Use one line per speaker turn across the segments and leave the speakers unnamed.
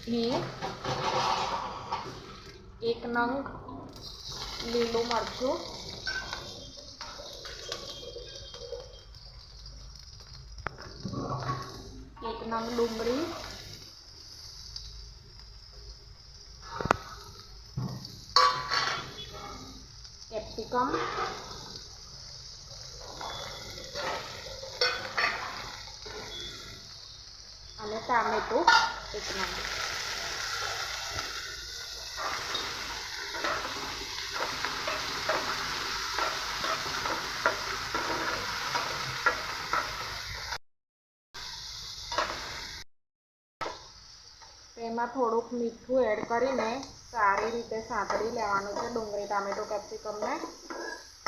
હિંગ, 1 નંગ લીલું મરચું, 1 નંગ ડુંગળી, કેપ્સિકમ, અને ટામેટું 1 નંગ. તેમાં થોડુંક મીઠું એડ કરીને સારી રીતે સાંતળી લેવાનું છે. ડુંગળી, ટામેટું, કેપ્સિકમને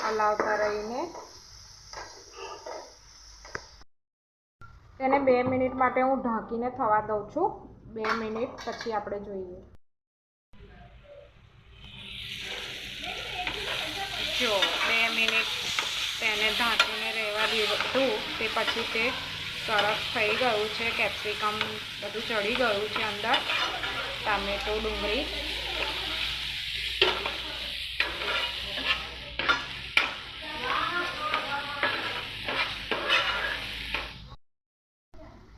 હલાવતા રહીને તેને 2 મિનિટ માટે હું ઢાંકીને થવા દઉં છું. 2 મિનિટ પછી આપણે જોઈએ. જો 2 મિનિટ તેને ઢાંકીને રહેવા દીધું, તે પછી તે સરસ થઈ ગયું છે. કેપ્સિકમ બધું ચડી ગયું છે અંદર, ટામેટું, ડુંગળી.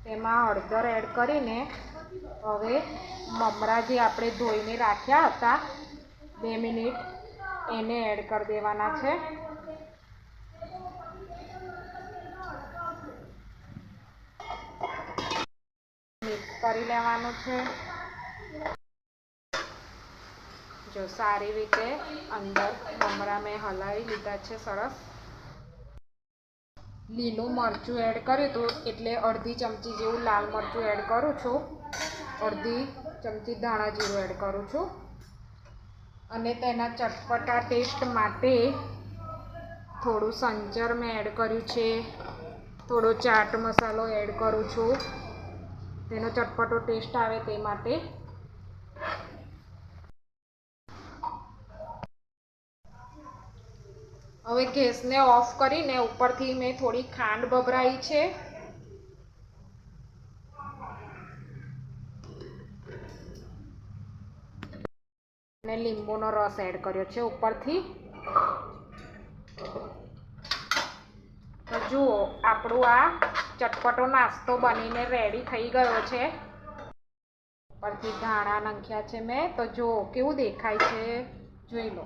તેમાં હળદર એડ કરીને હવે મમરા જે આપણે ધોઈને રાખ્યા હતા 2 મિનિટ, એને એડ કરી દેવાના છે. મિક્સ કરી લેવાનું છે. જો સારી રીતે અંદર મમરા મેં હલાવી લીધા છે સરસ. લીલું મરચું એડ કર્યું હતું એટલે અડધી ચમચી જેવું લાલ મરચું એડ કરું છું. અડધી ચમચી ધાણા જીરું એડ કરું છું. અને તેના ચટપટા ટેસ્ટ માટે થોડું સંચર મેં એડ કર્યું છે. થોડો ચાટ મસાલો એડ કરું છું, તેનો ચટપટો ટેસ્ટ આવે તે માટે. હવે ગેસને ઓફ કરીને ઉપરથી મેં થોડી ખાંડ ભભરાઈ છે. અને લીંબુનો રસ એડ કર્યો છે ઉપરથી. તો જુઓ, આપણું આ ચટપટો નાસ્તો બનીને રેડી થઈ ગયો છે. ઉપરથી ધાણા નાખ્યા છે મેં, તો જુઓ કેવું દેખાય છે, જોઈ લો.